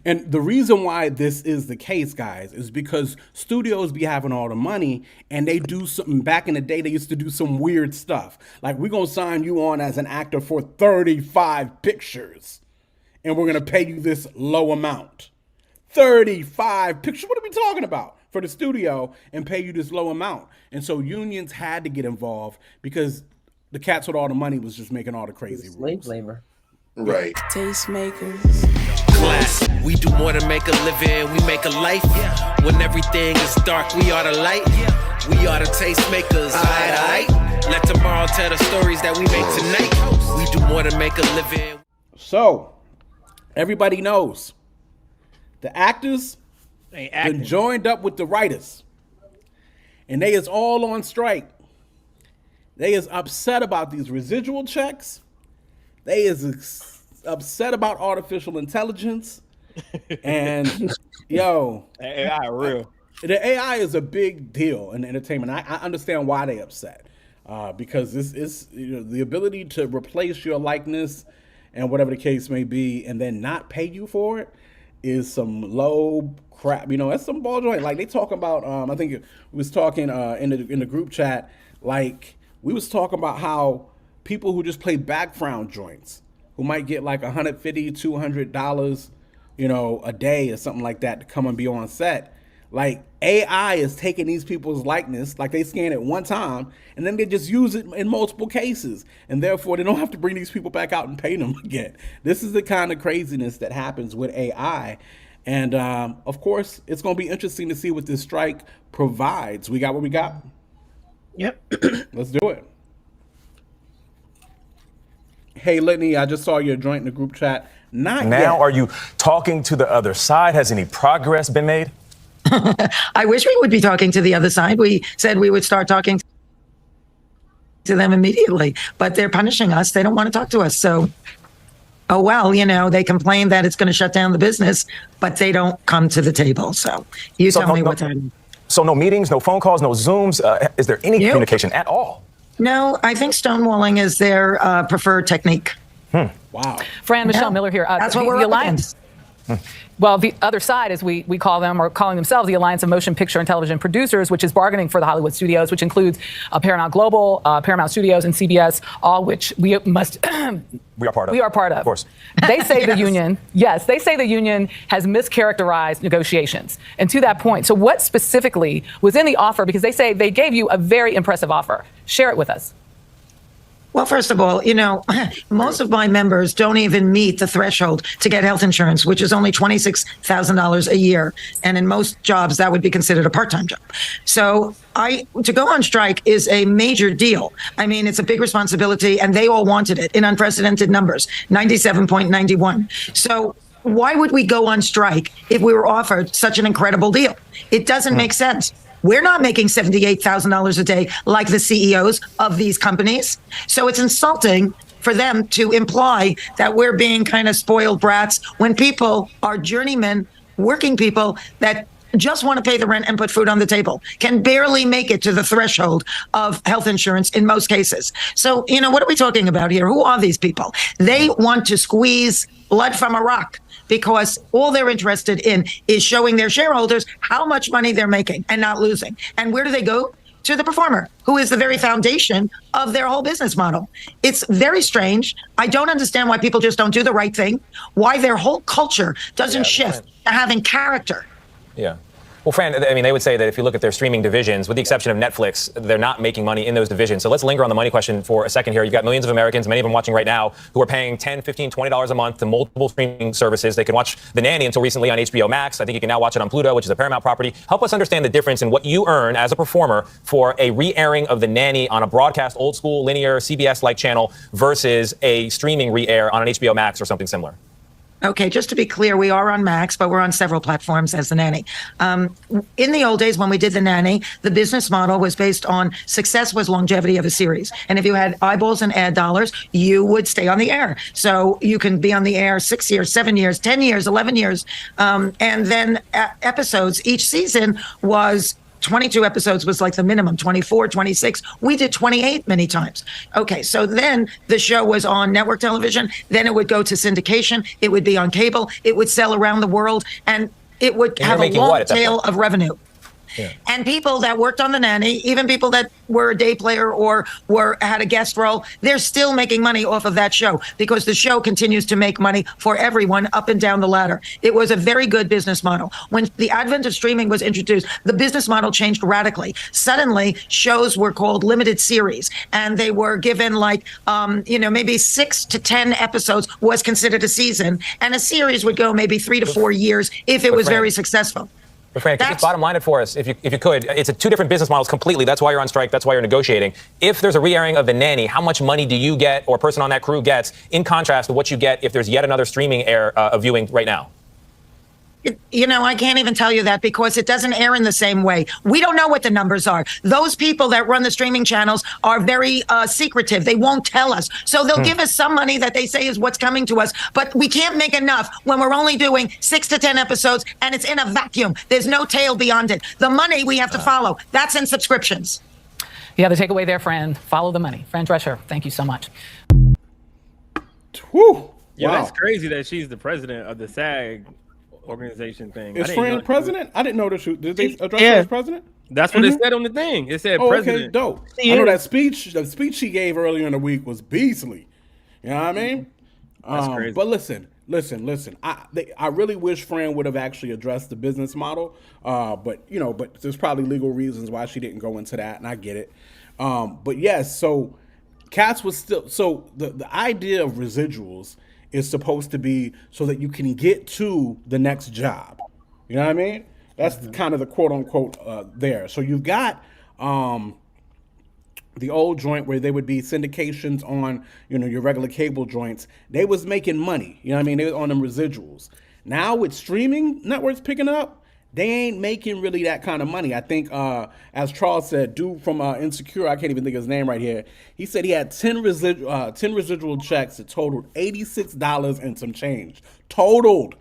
And the reason why this is the case, guys, is because studios be having all the money and they do something. Back in the day, they used to do some weird stuff. Like, we're going to sign you on as an actor for 35 pictures and we're going to pay you this low amount. 35 pictures. What are we talking about? For the studio and pay you this low amount. And so unions had to get involved because the cats with all the money was just making all the crazy rules. Slave labor. Right. Tastemakers. Class. We do more than make a living, we make a life. When everything is dark, we are the light. We are the tastemakers, aight. Let tomorrow tell the stories that we make tonight. We do more than make a living. So, everybody knows the actors been joined up with the writers. And they is all on strike. They is upset about these residual checks. They is upset about artificial intelligence. And yo, AI real. The AI is a big deal in entertainment. I understand why they upset, because this is the ability to replace your likeness and whatever the case may be, and then not pay you for it is some low crap. That's some ball joint. Like, they talking about. I think we was talking in the group chat. Like, we was talking about how people who just play background joints, who might get like $150, $200, a day or something like that to come and be on set. Like, AI is taking these people's likeness, like they scan it one time, and then they just use it in multiple cases. And therefore, they don't have to bring these people back out and pay them again. This is the kind of craziness that happens with AI. And, of course, it's going to be interesting to see what this strike provides. We got what we got? Yep. Let's do it. Hey, Litany, I just saw your joint in the group chat. Not now, yet. Are you talking to the other side? Has any progress been made? I wish we would be talking to the other side. We said we would start talking to them immediately, but they're punishing us. They don't want to talk to us. So, oh, well, they complain that it's going to shut down the business, but they don't come to the table. So tell me what's happening. So no meetings, no phone calls, no Zooms. Is there any communication at all? No, I think stonewalling is their preferred technique. Wow. Fran, Michelle Miller here. That's what we're up against. Well, the other side, as we call them, or calling themselves the Alliance of Motion Picture and Television Producers, which is bargaining for the Hollywood studios, which includes Paramount Global, Paramount Studios, and CBS, all which we must... We are part of. We are part of. Of course. They say the union, they say the union has mischaracterized negotiations. And to that point, so what specifically was in the offer? Because they say they gave you a very impressive offer. Share it with us. Well, first of all, most of my members don't even meet the threshold to get health insurance, which is only $26,000 a year. And in most jobs, that would be considered a part-time job. So to go on strike is a major deal. I mean, it's a big responsibility, and they all wanted it in unprecedented numbers, 97.91. So why would we go on strike if we were offered such an incredible deal? It doesn't make sense. We're not making $78,000 a day like the CEOs of these companies. So it's insulting for them to imply that we're being kind of spoiled brats when people are journeymen, working people that just want to pay the rent and put food on the table, can barely make it to the threshold of health insurance in most cases. So, what are we talking about here? Who are these people? They want to squeeze blood from a rock, because all they're interested in is showing their shareholders how much money they're making and not losing. And where do they go? To the performer, who is the very foundation of their whole business model. It's very strange. I don't understand why people just don't do the right thing, why their whole culture doesn't shift to having character. Yeah. Well, Fran, I mean, they would say that if you look at their streaming divisions, with the exception of Netflix, they're not making money in those divisions. So let's linger on the money question for a second here. You've got millions of Americans, many of them watching right now, who are paying $10, $15, $20 a month to multiple streaming services. They can watch The Nanny until recently on HBO Max. I think you can now watch it on Pluto, which is a Paramount property. Help us understand the difference in what you earn as a performer for a re-airing of The Nanny on a broadcast, old school, linear, CBS-like channel versus a streaming re-air on an HBO Max or something similar. Okay, just to be clear, we are on Max, but we're on several platforms as The Nanny. In the old days when we did The Nanny, the business model was based on success was longevity of a series. And if you had eyeballs and ad dollars, you would stay on the air. So you can be on the air 6 years, 7 years, 10 years, 11 years. And then episodes, each season was 22 episodes was like the minimum, 24, 26. We did 28 many times. Okay, so then the show was on network television. Then it would go to syndication. It would be on cable. It would sell around the world. And it would have a long tail of revenue. Yeah. And people that worked on The Nanny, even people that were a day player or had a guest role, they're still making money off of that show because the show continues to make money for everyone up and down the ladder. It was a very good business model. When the advent of streaming was introduced, the business model changed radically. Suddenly, shows were called limited series, and they were given like, maybe 6 to 10 episodes was considered a season, and a series would go maybe 3 to 4 years if it was very successful. But Fran, could you bottom line it for us, if you could? It's two different business models completely. That's why you're on strike. That's why you're negotiating. If there's a re-airing of The Nanny, how much money do you get or a person on that crew gets in contrast to what you get if there's yet another streaming viewing right now? I can't even tell you that because it doesn't air in the same way. We don't know what the numbers are. Those people that run the streaming channels are very secretive. They won't tell us. So they'll give us some money that they say is what's coming to us. But we can't make enough when we're only doing 6 to 10 episodes and it's in a vacuum. There's no tail beyond it. The money we have to follow. That's in subscriptions. Yeah, the takeaway there, Fran. Follow the money. Fran Drescher, thank you so much. Whew. Yeah, Wow. that's crazy that she's the president of the SAG organization thing. Is Fran president? I didn't know that. Did they address her as president? That's what it said on the thing. It said president. Okay, dope. I know that speech. The speech she gave earlier in the week was beastly. You know what I mean? That's crazy. But listen. I really wish Fran would have actually addressed the business model. But there's probably legal reasons why she didn't go into that, and I get it. But yes, so Katz was still. So the idea of residuals is supposed to be so that you can get to the next job. You know what I mean? That's kind of the quote unquote there. So you've got the old joint where they would be syndications on, your regular cable joints. They was making money. You know what I mean? They were on them residuals. Now with streaming networks picking up, they ain't making really that kind of money. I think, as Charles said, dude from Insecure, I can't even think of his name right here. He said he had 10 residual checks that totaled $86 and some change. Totaled.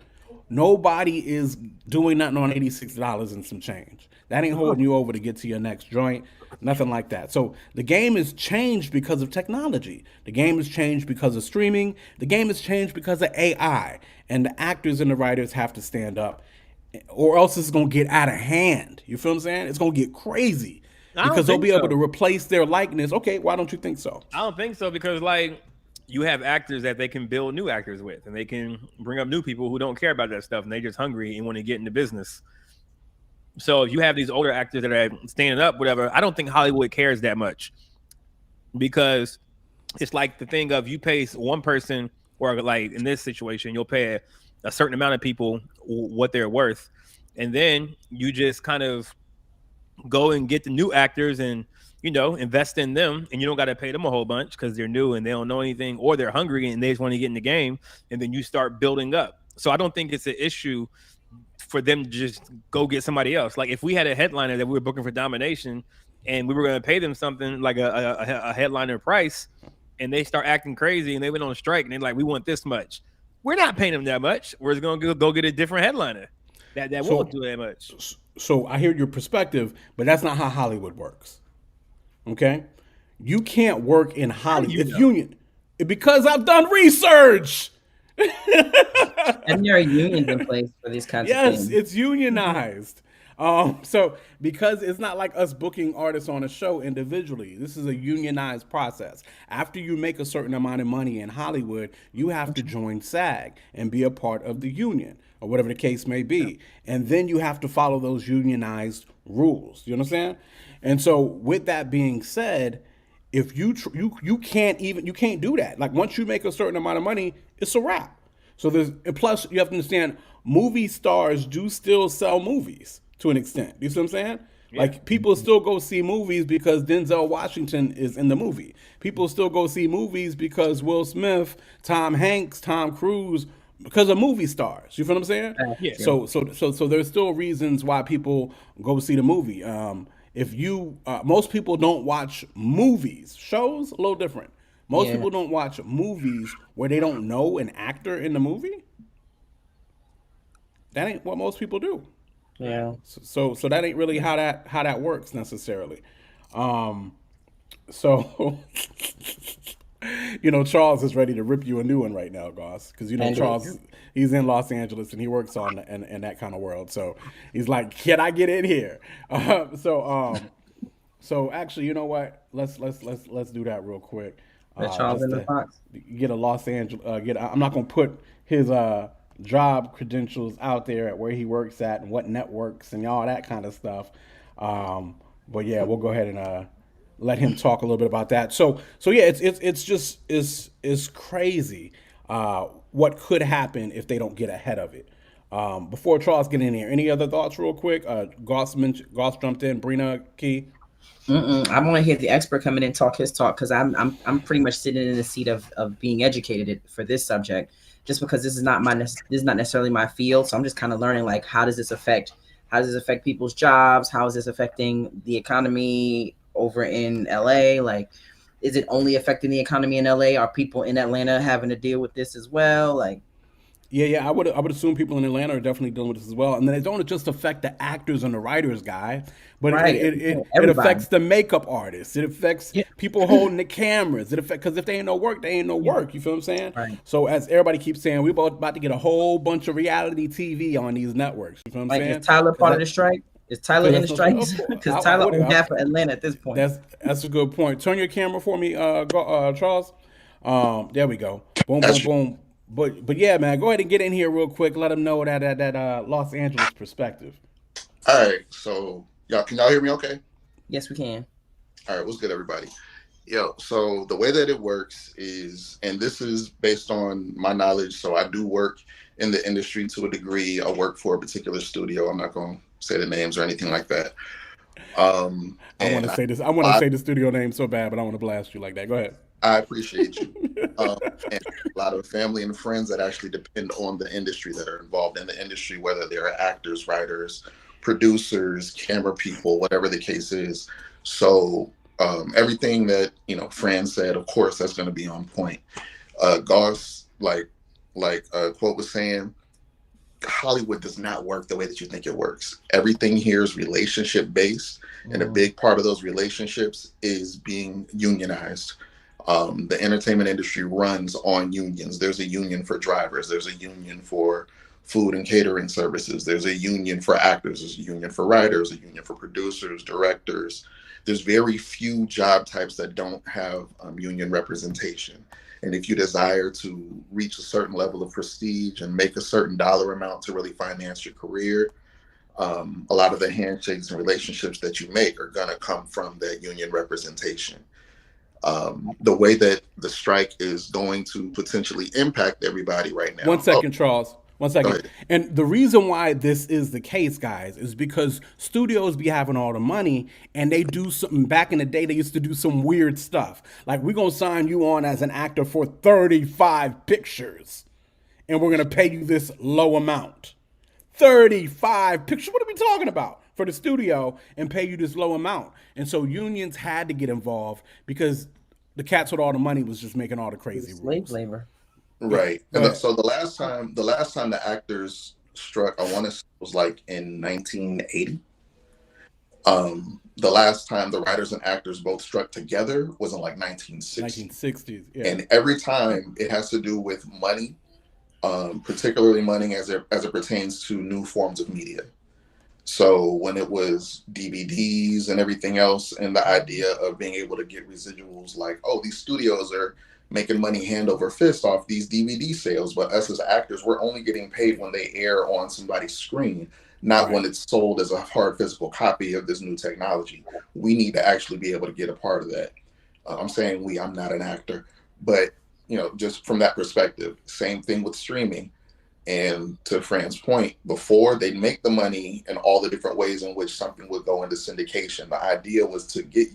Nobody is doing nothing on $86 and some change. That ain't holding you over to get to your next joint. Nothing like that. So the game has changed because of technology. The game has changed because of streaming. The game has changed because of AI. And the actors and the writers have to stand up, or else it's going to get out of hand. You feel what I'm saying? It's going to get crazy because they'll be able to replace their likeness. Okay, why don't you think so? I don't think so because, you have actors that they can build new actors with, and they can bring up new people who don't care about that stuff, and they're just hungry and want to get into business. So if you have these older actors that are standing up, whatever, I don't think Hollywood cares that much because it's like the thing of you pay one person, or like in this situation, you'll pay a certain amount of people what they're worth, and then you just kind of go and get the new actors and invest in them, and you don't got to pay them a whole bunch because they're new and they don't know anything, or they're hungry and they just want to get in the game, and then you start building up. So I don't think it's an issue for them to just go get somebody else. Like if we had a headliner that we were booking for Domination and we were going to pay them something like a headliner price, and they start acting crazy and they went on strike and they're like, we want this much. We're not paying them that much. We're going to go get a different headliner that won't do that much. So I hear your perspective, but that's not how Hollywood works. Okay? You can't work in Hollywood. It's union. Because I've done research. And there are unions in place for these kinds of things. Yes, it's unionized. So because it's not like us booking artists on a show individually, this is a unionized process. After you make a certain amount of money in Hollywood, you have to join SAG and be a part of the union, or whatever the case may be. And then you have to follow those unionized rules. You understand? And so with that being said, if you can't do that. Like once you make a certain amount of money, it's a wrap. So plus you have to understand, movie stars do still sell movies to an extent. You see what I'm saying? Yeah. Like people still go see movies because Denzel Washington is in the movie. People still go see movies because Will Smith, Tom Hanks, Tom Cruise, because of movie stars. You feel what I'm saying? Yeah. So there's still reasons why people go see the movie. Most people don't watch movies. Shows, a little different. Most people don't watch movies where they don't know an actor in the movie. That ain't what most people do. Yeah. So that ain't really how that works necessarily. So Charles is ready to rip you a new one right now, Goss, because And Charles, he's in Los Angeles and he works on in that kind of world. So he's like, can I get in here? So actually, you know what? Let's do that real quick. the Charles Just in the to box. get a Los Angeles. I'm not gonna put his job credentials out there at where he works at and what networks and all that kind of stuff. But yeah, we'll go ahead and let him talk a little bit about that. So yeah, it's crazy what could happen if they don't get ahead of it. Before Charles get in here, any other thoughts real quick? Goss jumped in. Brina, Key. I want to hear the expert come in and talk his talk, because I'm pretty much sitting in the seat of being educated for this subject, just because this is not necessarily my field. So I'm just kind of learning, like, how does this affect people's jobs? How is this affecting the economy over in LA? Like, is it only affecting the economy in LA? Are people in Atlanta having to deal with this as well? Like, Yeah, I would assume people in Atlanta are definitely dealing with this as well. And then it don't just affect the actors and the writers, guy, but Right, it everybody. affects the makeup artists. It affects people holding the cameras. Because if they ain't no work, they ain't no work. You feel what I'm saying? Right. So as everybody keeps saying, we're about to get a whole bunch of reality TV on these networks. You feel what I'm like, saying? is Tyler part of the strike? Is Tyler in the strikes? Because Tyler owns half of Atlanta at this point. That's a good point. Turn your camera for me, Charles. There we go. Boom, boom, boom. But yeah, man, go ahead and get in here real quick. Let them know that Los Angeles perspective. All right, so can y'all hear me okay? Yes, we can. All right, what's good, everybody? So the way that it works is, and this is based on my knowledge, so I do work in the industry to a degree. I work for a particular studio. I'm not going to say the names or anything like that. I want to say this. I want to say the studio name so bad, but I want to blast you like that. Go ahead. I appreciate you. And a lot of family and friends that actually depend on the industry, that are involved in the industry, whether they're actors, writers, producers, camera people, whatever the case is. So everything that Fran said, of course, that's going to be on point. Goss, like Quote was saying, Hollywood does not work the way that you think it works. Everything here is relationship based, and a big part of those relationships is being unionized. The entertainment industry runs on unions. There's a union for drivers. There's a union for food and catering services. There's a union for actors. There's a union for writers, a union for producers, directors. There's very few job types that don't have union representation. And if you desire to reach a certain level of prestige and make a certain dollar amount to really finance your career, a lot of the handshakes and relationships that you make are going to come from that union representation. The way that the strike is going to potentially impact everybody right now. 1 second, Charles. 1 second. And the reason why this is the case, guys, is because studios be having all the money, and they do something. Back in the day, they used to do some weird stuff. Like, we're going to sign you on as an actor for 35 pictures, and we're going to pay you this low amount. 35 pictures? What are we talking about? For the studio, and pay you this low amount. And so unions had to get involved because the cats with all the money was just making all the crazy rules. Slave labor. Right. And so the last time the actors struck, I want to say was like in 1980. The last time the writers and actors both struck together was in like 1960. 1960s, yeah. And every time it has to do with money, particularly money as it pertains to new forms of media. So when it was DVDs and everything else, and the idea of being able to get residuals, like, oh, these studios are making money hand over fist off these DVD sales, but us as actors, we're only getting paid when they air on somebody's screen, not when it's sold as a hard physical copy of this new technology. We need to actually be able to get a part of that. I'm saying I'm not an actor, but just from that perspective, same thing with streaming. And to Fran's point, before they'd make the money in all the different ways in which something would go into syndication, the idea was to get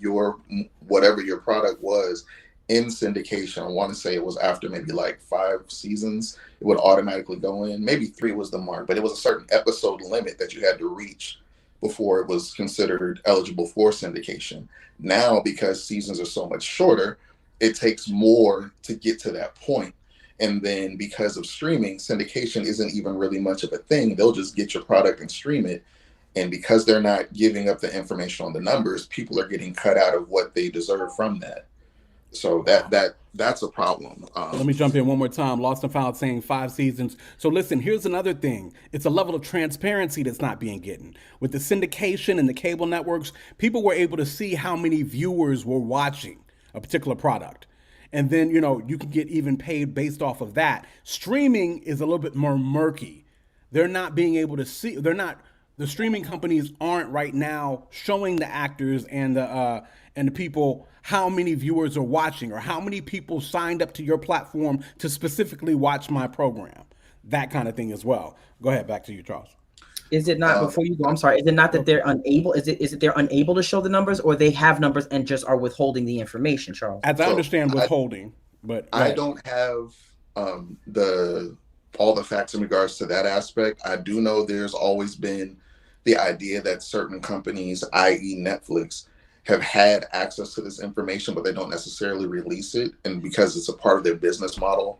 whatever your product was in syndication. I want to say it was after maybe like 5 seasons, it would automatically go in. Maybe 3 was the mark, but it was a certain episode limit that you had to reach before it was considered eligible for syndication. Now, because seasons are so much shorter, it takes more to get to that point. And then because of streaming, syndication isn't even really much of a thing. They'll just get your product and stream it. And because they're not giving up the information on the numbers, people are getting cut out of what they deserve from that. So that's a problem. Let me jump in one more time. Lost and Found saying 5 seasons. So listen, here's another thing. It's a level of transparency that's not being getting. With the syndication and the cable networks, people were able to see how many viewers were watching a particular product. And then, you can get even paid based off of that. Streaming is a little bit more murky. They're not being able to see, the streaming companies aren't right now showing the actors and the people how many viewers are watching or how many people signed up to your platform to specifically watch my program. That kind of thing as well. Go ahead, back to you, Charles. Is it not, before you go, I'm sorry, is it not that they're unable, is it they're unable to show the numbers, or they have numbers and just are withholding the information, Charles? As I understand, withholding, but I don't have all the facts in regards to that aspect. I do know there's always been the idea that certain companies, i.e. Netflix, have had access to this information, but they don't necessarily release it. And because it's a part of their business model,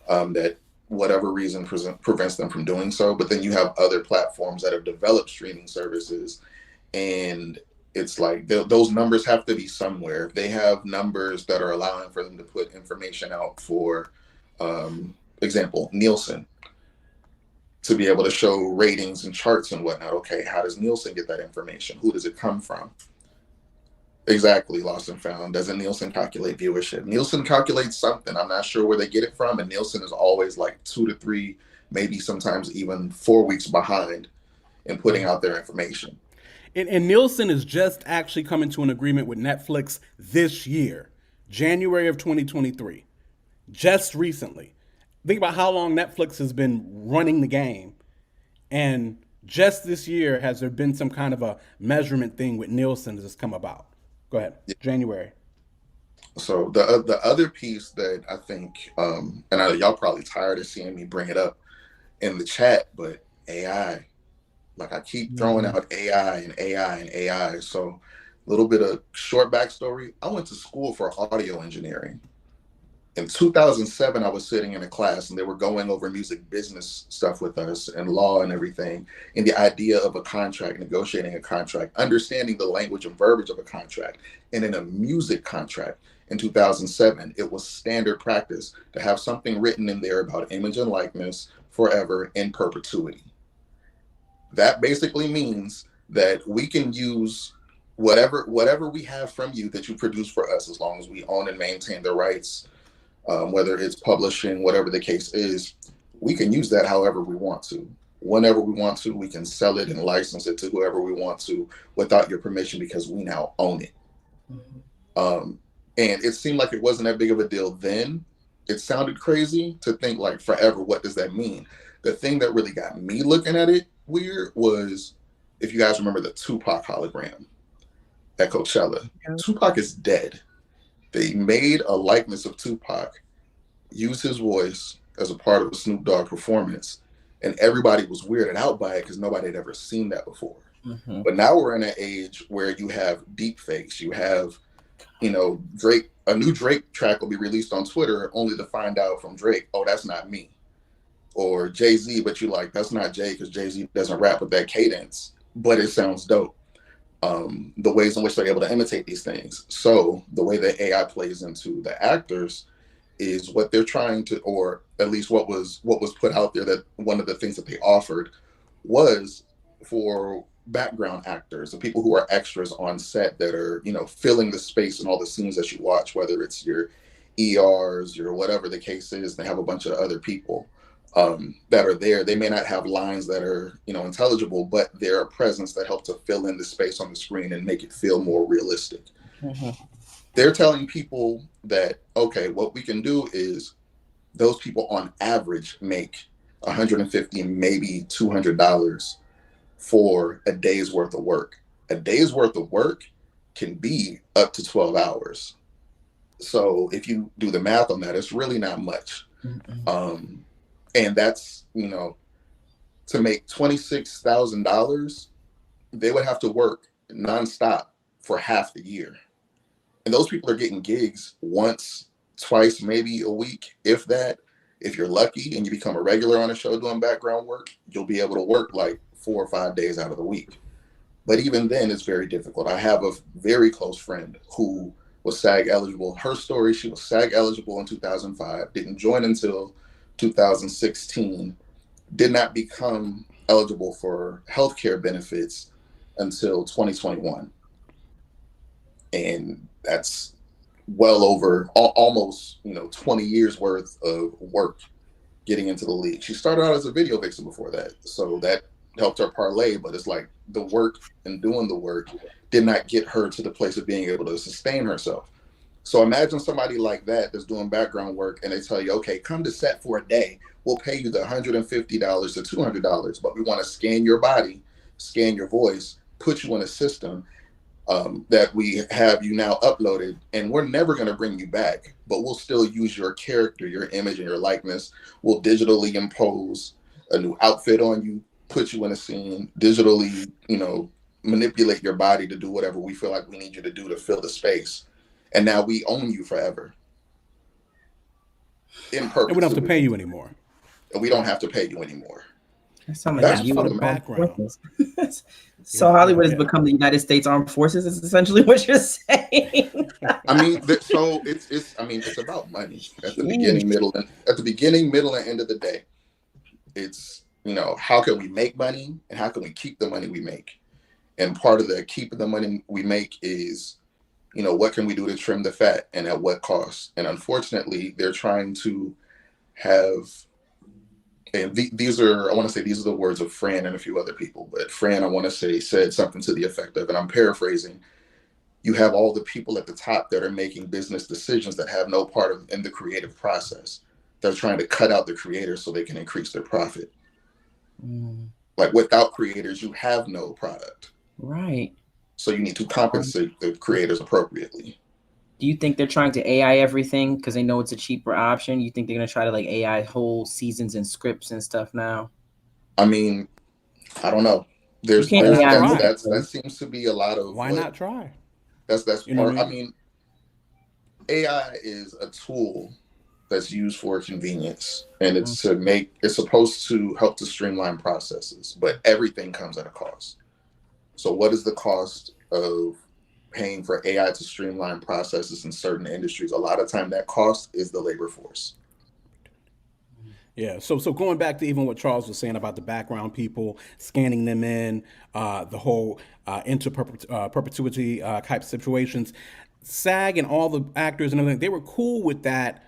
that whatever reason prevents them from doing so. But then you have other platforms that have developed streaming services, and it's like those numbers have to be somewhere. If they have numbers that are allowing for them to put information out, for example, Nielsen, to be able to show ratings and charts and whatnot. Okay, how does Nielsen get that information? Who does it come from? Exactly, Lost and Found. Doesn't Nielsen calculate viewership? Nielsen calculates something. I'm not sure where they get it from, and Nielsen is always like 2 to 3, maybe sometimes even 4 weeks behind in putting out their information. And Nielsen is just actually coming to an agreement with Netflix this year, January of 2023, just recently. Think about how long Netflix has been running the game, and just this year has there been some kind of a measurement thing with Nielsen that's come about. Go ahead. January. So the other piece that I think, and y'all probably tired of seeing me bring it up in the chat, but AI. Like, I keep throwing out AI and AI and AI. So a little bit of short backstory. I went to school for audio engineering. In 2007, I was sitting in a class and they were going over music business stuff with us and law and everything, and the idea of a contract, negotiating a contract, understanding the language and verbiage of a contract. And in a music contract in 2007, it was standard practice to have something written in there about image and likeness forever in perpetuity. That basically means that we can use whatever we have from you that you produce for us, as long as we own and maintain the rights. Whether it's publishing, whatever the case is, we can use that however we want to. Whenever we want to, we can sell it and license it to whoever we want to without your permission, because we now own it. And it seemed like it wasn't that big of a deal then. It sounded crazy to think like forever. What does that mean? The thing that really got me looking at it weird was, if you guys remember the Tupac hologram at Coachella, Tupac is dead. They made a likeness of Tupac, used his voice as a part of a Snoop Dogg performance, and everybody was weirded out by it because nobody had ever seen that before. But now we're in an age where you have deep fakes. You have, Drake, a new Drake track will be released on Twitter only to find out from Drake, oh, that's not me. Or Jay-Z, but you're like, that's not Jay, because Jay-Z doesn't rap with that cadence, but it sounds dope. The ways in which they're able to imitate these things. So the way that AI plays into the actors is what they're trying to, or at least what was put out there, that one of the things that they offered was for background actors, the people who are extras on set that are, filling the space in all the scenes that you watch, whether it's your ERs, your whatever the case is. They have a bunch of other people that are there. They may not have lines that are, intelligible, but they're a presence that help to fill in the space on the screen and make it feel more realistic. They're telling people that, okay, what we can do is, those people on average make $150, maybe $200 for a day's worth of work. A day's worth of work can be up to 12 hours. So if you do the math on that, it's really not much. And that's, to make $26,000, they would have to work nonstop for half the year. And those people are getting gigs once, twice, maybe a week, if that. If you're lucky and you become a regular on a show doing background work, you'll be able to work like 4 or 5 days out of the week. But even then, it's very difficult. I have a very close friend who was SAG eligible. Her story, she was SAG eligible in 2005, didn't join until 2016, did not become eligible for healthcare benefits until 2021. And that's well over almost 20 years worth of work getting into the league. She started out as a video vixen before that, so that helped her parlay, but it's like the work and doing the work did not get her to the place of being able to sustain herself. So imagine somebody like that that's doing background work and they tell you, okay, come to set for a day, we'll pay you the $150 to $200, but we want to scan your body, scan your voice, put you in a system that we have you now uploaded, and we're never going to bring you back, but we'll still use your character, your image, and your likeness. We'll digitally impose a new outfit on you, put you in a scene, digitally, manipulate your body to do whatever we feel like we need you to do to fill the space. And now we own you forever. In perpetuity. And we don't have to pay you anymore. And we don't have to pay you anymore. That sounds That's like you for would the background. So Hollywood has become the United States Armed Forces, is essentially what you're saying. I mean, so it's about money at the beginning, middle, and end of the day. It's, how can we make money and how can we keep the money we make? And part of the keeping the money we make is, what can we do to trim the fat and at what cost? And unfortunately, they're trying to have, and these are the words of Fran and a few other people, but Fran, I want to say, said something to the effect of, and I'm paraphrasing, you have all the people at the top that are making business decisions that have no part in the creative process. They're trying to cut out the creators so they can increase their profit. Like without creators, you have no product. Right. So you need to compensate the creators appropriately. Do you think they're trying to AI everything because they know it's a cheaper option? You think they're going to try to AI whole seasons and scripts and stuff now? I mean, I don't know. That seems to be a lot of. Why not try? That's part. I mean, AI is a tool that's used for convenience, and it's supposed to help to streamline processes, but everything comes at a cost. So what is the cost of paying for AI to streamline processes in certain industries? A lot of time that cost is the labor force. Yeah. So going back to even what Charles was saying about the background people, scanning them in, the whole into perpetuity type situations, SAG and all the actors and everything, they were cool with that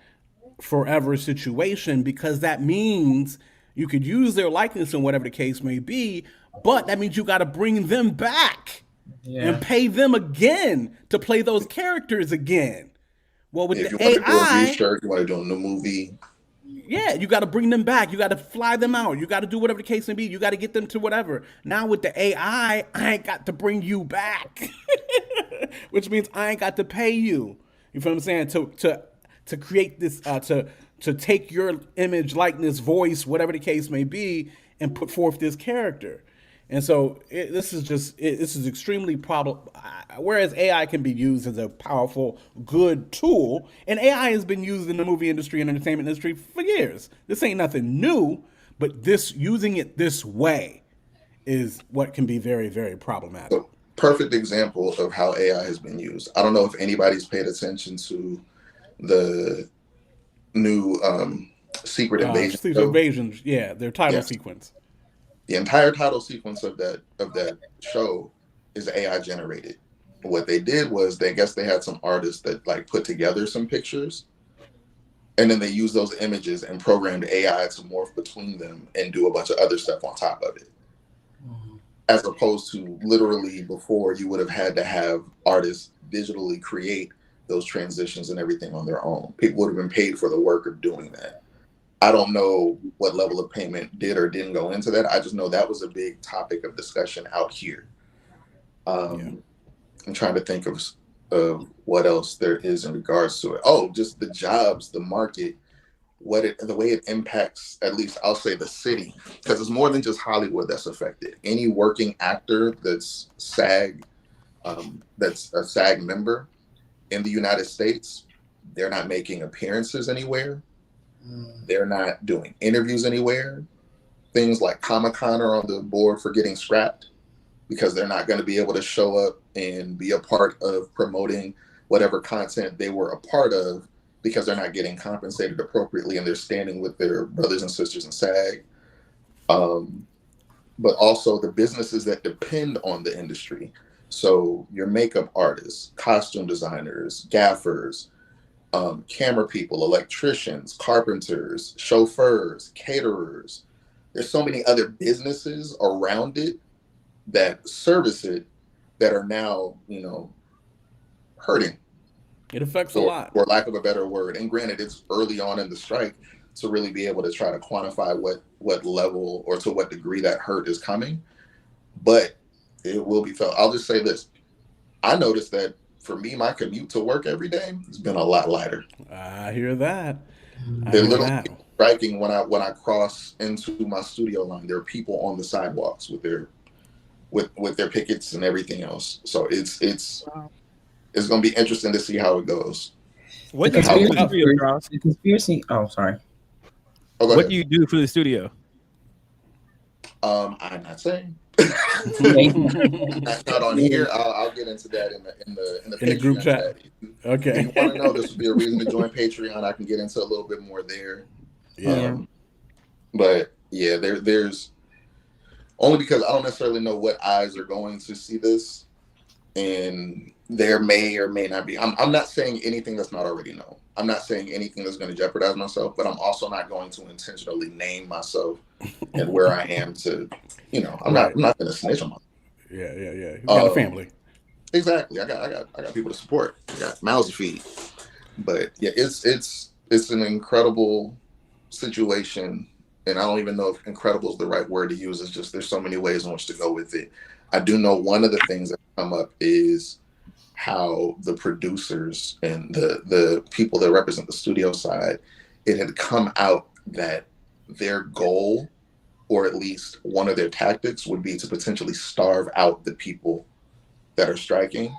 forever situation because that means you could use their likeness and whatever the case may be, but that means you got to bring them back and pay them again to play those characters again. Well, with if the you want AI, to do a reshirt, you want to do a new movie. Yeah, you got to bring them back. You got to fly them out. You got to do whatever the case may be. You got to get them to whatever. Now with the AI, I ain't got to bring you back, which means I ain't got to pay you. You feel what I'm saying? To create this, to take your image, likeness, voice, whatever the case may be, and put forth this character. And so this is extremely whereas AI can be used as a powerful, good tool, and AI has been used in the movie industry and entertainment industry for years. This ain't nothing new, but using it this way is what can be very, very problematic. So, perfect example of how AI has been used. I don't know if anybody's paid attention to the new Secret Invasion. Secret Invasions, yeah, their title sequence. The entire title sequence of that show is AI generated. What they did was they had some artists that put together some pictures, and then they used those images and programmed AI to morph between them and do a bunch of other stuff on top of it. As opposed to literally before, you would have had to have artists digitally create those transitions and everything on their own. People would have been paid for the work of doing that. I don't know what level of payment did or didn't go into that. I just know that was a big topic of discussion out here. I'm trying to think of what else there is in regards to it. Oh, just the jobs, the market, the way it impacts, at least I'll say the city, because it's more than just Hollywood that's affected. Any working actor that's SAG, that's a SAG member in the United States, they're not making appearances anywhere. They're not doing interviews anywhere. Things like Comic-Con are on the board for getting scrapped. because they're not going to be able to show up and be a part of promoting whatever content they were a part of because they're not getting compensated appropriately and they're standing with their brothers and sisters in SAG. But also the businesses that depend on the industry. So your makeup artists, costume designers, gaffers, camera people, electricians, carpenters, chauffeurs, caterers. There's so many other businesses around it that service it that are now, hurting. It affects a lot. For lack of a better word. And granted, it's early on in the strike to really be able to try to quantify what level or to what degree that hurt is coming. But it will be felt. I'll just say this. I noticed that for me, my commute to work every day has been a lot lighter. I hear that. They're literally striking when I cross into my studio line. There are people on the sidewalks with their pickets and everything else. So it's going to be interesting to see how it goes. What do you do for the studio, Charles? The conspiracy. Oh, sorry. What do you do for the studio? I'm not saying. not on here. I'll get into that in the group chat. Okay. If you want to know, this would be a reason to join Patreon. I can get into a little bit more there. Yeah. But yeah, there's only because I don't necessarily know what eyes are going to see this, and there may or may not be. I'm not saying anything that's not already known. I'm not saying anything that's going to jeopardize myself, but I'm also not going to intentionally name myself and where I am to, I'm not going to snitch on myself. Yeah. You got a family. Exactly. I got people to support. I got mouths to feed. But yeah, it's an incredible situation, and I don't even know if incredible is the right word to use. It's just there's so many ways in which to go with it. I do know one of the things that come up is how the producers and the people that represent the studio side, it had come out that their goal, or at least one of their tactics, would be to potentially starve out the people that are striking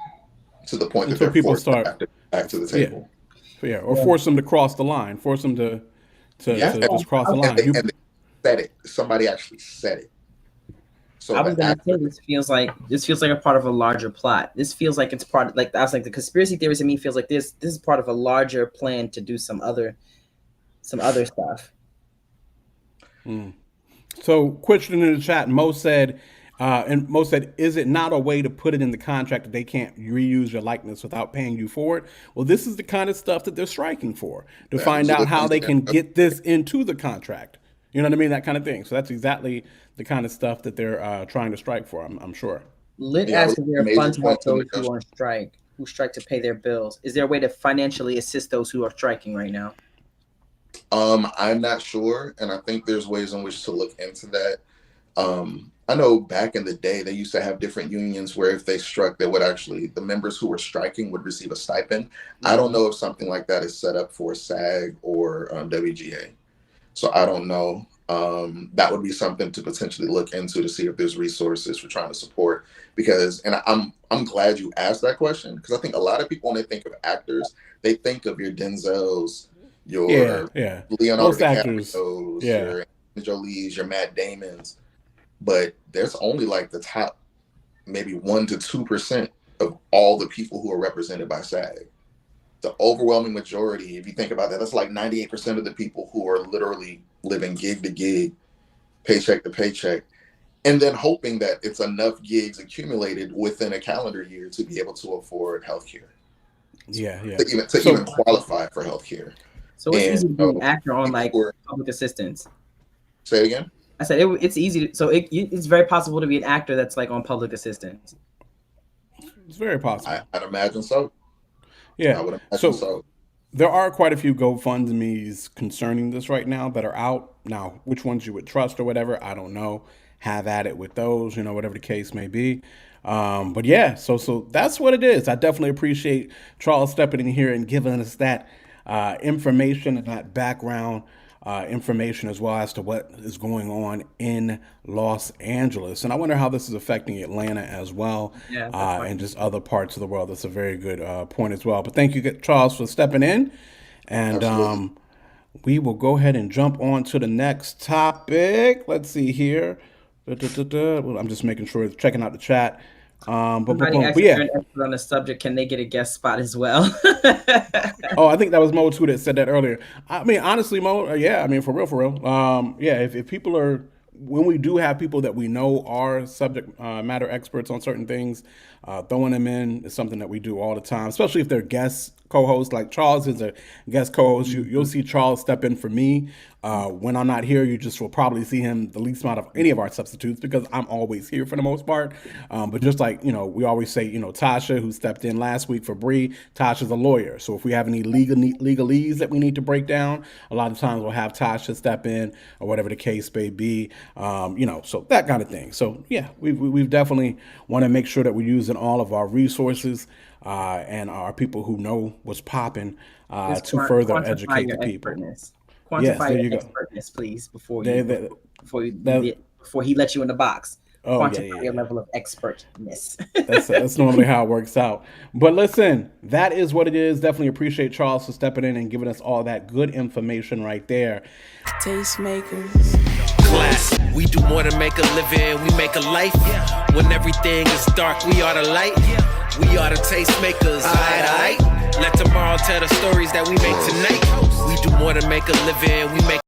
to the point that they're forced back to the table. Yeah, or force them to cross the line, force them to just cross the line. And they said it. Somebody actually said it. So I was going to say this feels like a part of a larger plot. This feels like it's part of, like I was like the conspiracy theorist in me feels like this is part of a larger plan to do some other stuff. So, question in the chat, Mo said, is it not a way to put it in the contract that they can't reuse your likeness without paying you for it? Well, this is the kind of stuff that they're striking for, to find out how they can get this into the contract. You know what I mean? That kind of thing. So that's exactly the kind of stuff that they're trying to strike for, I'm sure. Lit asks if there are funds to help those who strike to pay their bills. Is there a way to financially assist those who are striking right now? I'm not sure, and I think there's ways in which to look into that. I know back in the day, they used to have different unions where if they struck, the members who were striking would receive a stipend. Mm-hmm. I don't know if something like that is set up for SAG or WGA. So I don't know. That would be something to potentially look into to see if there's resources for trying to support. And I'm glad you asked that question, because I think a lot of people, when they think of actors, they think of your Denzels, your Leonardo DiCaprios, your Jolie's, your Matt Damons, but there's only like the top maybe 1% to 2% of all the people who are represented by SAG. The overwhelming majority, if you think about that, that's like 98% of the people who are literally living gig to gig, paycheck to paycheck, and then hoping that it's enough gigs accumulated within a calendar year to be able to afford healthcare. To even qualify for healthcare. So it's easy to be an actor on like public assistance. Say it again. I said it's easy. It's very possible to be an actor that's like on public assistance. It's very possible. I'd imagine so. Yeah. I would imagine so. There are quite a few GoFundMe's concerning this right now that are out. Now, which ones you would trust or whatever, I don't know. Have at it with those, whatever the case may be. But yeah, so that's what it is. I definitely appreciate Charles stepping in here and giving us that information and that background information as well as to what is going on in Los Angeles. And I wonder how this is affecting Atlanta as well, and just other parts of the world. That's a very good point as well. But thank you, Charles, for stepping in. And we will go ahead and jump on to the next topic. Let's see here. Well, I'm just making sure, checking out the chat. Somebody But asked if yeah. you're an expert on the subject, can they get a guest spot as well? Oh, I think that was Mo too that said that earlier. I mean, honestly, Mo, yeah, I mean, for real. Yeah, if people are, when we do have people that we know are subject matter experts on certain things, throwing them in is something that we do all the time, especially if they're guest co-hosts. Like Charles is a guest co-host. You'll see Charles step in for me. When I'm not here, you just will probably see him the least amount of any of our substitutes because I'm always here for the most part. But just like, we always say, Tasha, who stepped in last week for Bree, Tasha's a lawyer. So if we have any legalese that we need to break down, a lot of times we'll have Tasha step in or whatever the case may be, so that kind of thing. So yeah, we've definitely want to make sure that we're using all of our resources and our people who know what's popping to further educate the people. Quantify your expertness, please, before he lets you in the box. Quantify your level of expertness. That's normally how it works out. But listen, that is what it is. Definitely appreciate Charles for stepping in and giving us all that good information right there. Tastemakers. Class. We do more than make a living, we make a life. When everything is dark, we are the light. We are the tastemakers. Aight. Let tomorrow tell the stories that we make tonight. We do more than make a living, we make